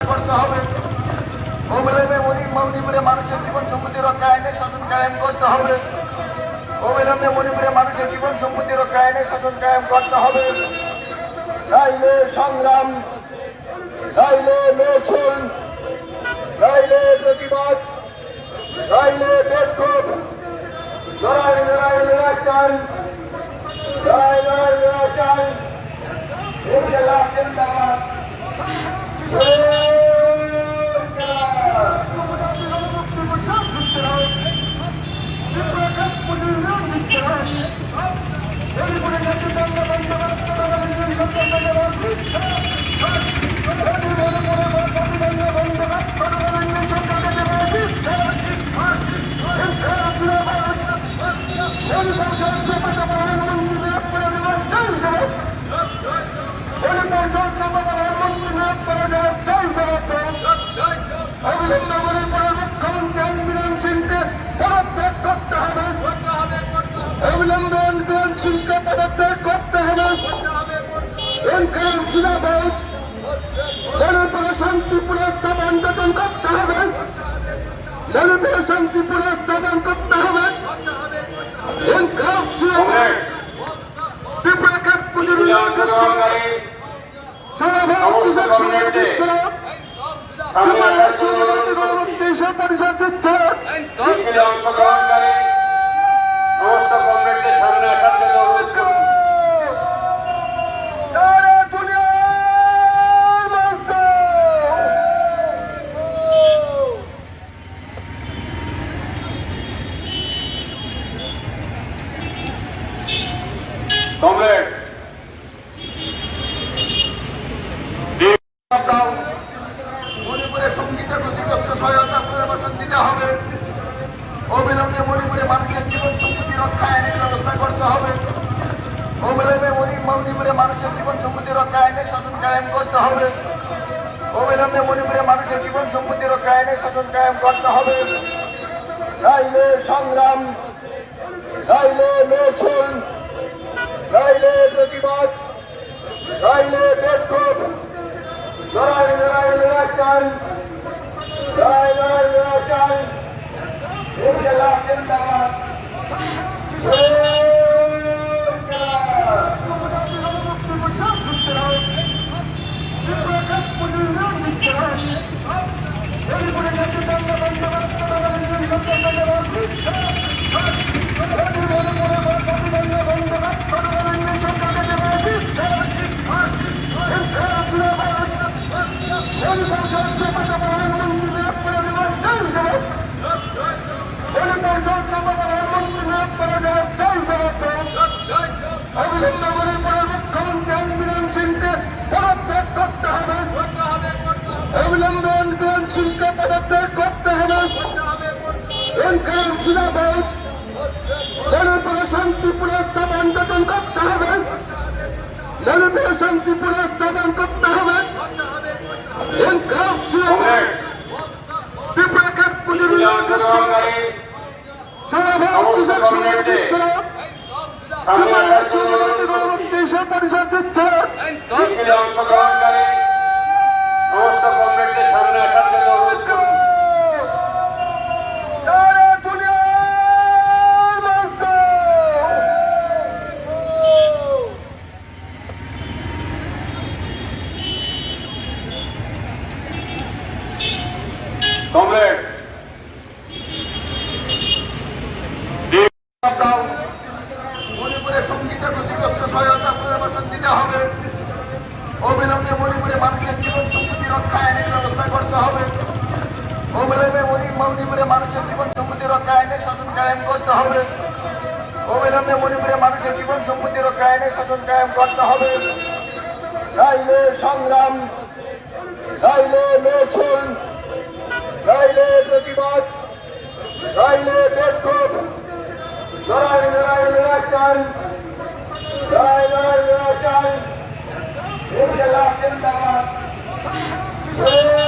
করতে হবে। অবিলম্বে মণিপুরে মানুষের জীবন সম্পত্তি রক্ষা আইনের শাসন কায়েম করতে হবে। অবিলম্বে মণিপুরে মানুষের জীবন সম্পত্তি রক্ষা আইনের শাসন কায়েম করতে হবে। নাইলে সংগ্রাম, নাইলে মিছিল, নাইলে প্রতিবাদ, নাইলে বিক্ষোভ, লড়াই লড়াই লড়াই চাই, লড়াই লড়াই লড়াই চাই। ইনশাআল্লাহ জিন্দাবাদ। শান্তি পুনঃস্থাপন গঠন করতে হবে। শান্তি পুনঃস্থাপন করতে হবে। পরিষদ দিচ্ছে সমস্ত কমরেডদের সামনে আসার জন্য অনুরোধ করছি। কমরেড মণিপুরে সঙ্গীত ক্ষতিগ্রস্ত সহায়তা পুনর্বাসন দিতে হবে। অবিলম্বে মণিপুরে মানুষের জীবন সম্পত্তি রক্ষা আইনের ব্যবস্থা করতে হবে। অবিলম্বে মণিপুরে মানুষের জীবন সম্পত্তি রক্ষা আইনের শাসন কায়েম করতে হবে। অবিলম্বে মণিপুরে মানুষের জীবন সম্পত্তি রক্ষা আইনের শাসন কায়েম করতে হবে। নাইলে সংগ্রাম, নাইলে মিছিল, নাইলে প্রতিবাদ, নাইলে বিক্ষোভ, লড়াই লড়াই লড়াই চাই, লড়াই লড়াই লড়াই চাই। ইনশাআল্লাহ জিন্দাবাদ। শান্তি পুনঃস্থাপন গঠন করতে হবে। শান্তি পুনঃস্থাপন করতে হবে। পরিষদ দিচ্ছে অংশগ্রহণকারী সমস্ত কমরেডদের সামনে আসার জন্য অনুরোধ করছি। কমরেড মণিপুরে সঙ্গীত ক্ষতিগ্রস্ত সহায়তা পুনর্বাসন দিতে হবে। অবিলম্বে মণিপুরে মানুষের জীবন সম্পত্তি রক্ষা আইনের ব্যবস্থা করতে হবে। অবিলম্বে মণিপুরে মানুষের জীবন সম্পত্তি রক্ষা আইনের শাসন কায়েম করতে হবে। অবিলম্বে মণিপুরে মানুষের জীবন সম্পত্তি রক্ষা আইনের শাসন কায়েম করতে হবে। নাইলে সংগ্রাম, নাইলে মিছিল, নাইলে প্রতিবাদ, নাইলে বিক্ষোভ, লড়াই লড়াই লড়াই চাই, লড়াই লড়াই লড়াই চাই। ইনশাআল্লাহ জিন্দাবাদ। Hey!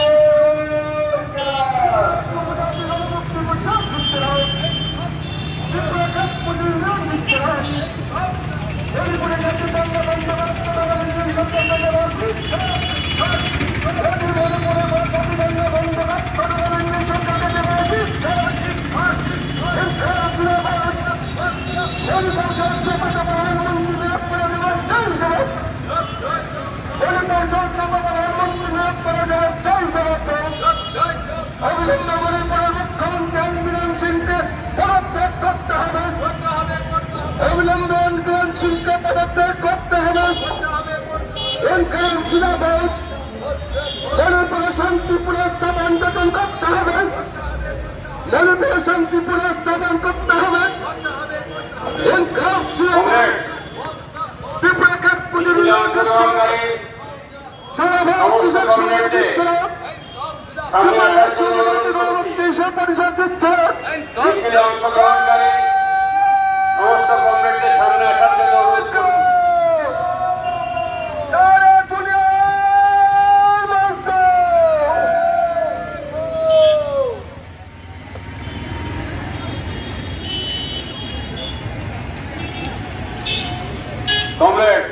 জিন্দাবাদ মণিপুরে শান্তি পুনঃস্থাপন গঠন করতে হবে মণিপুরে শান্তি পুনঃস্থাপন করতে হবে কমরেড ত্রিপুরাকে মিছিলে অংশগ্রহণকারী সমস্ত কমরেডদের সামনে আসার জন্য অনুরোধ করছি। পরিষদ দিচ্ছে মিছিলে অংশগ্রহণকারী সমস্ত কমরেডদের সামনে আসার জন্য অনুরোধ করছি। কমরেড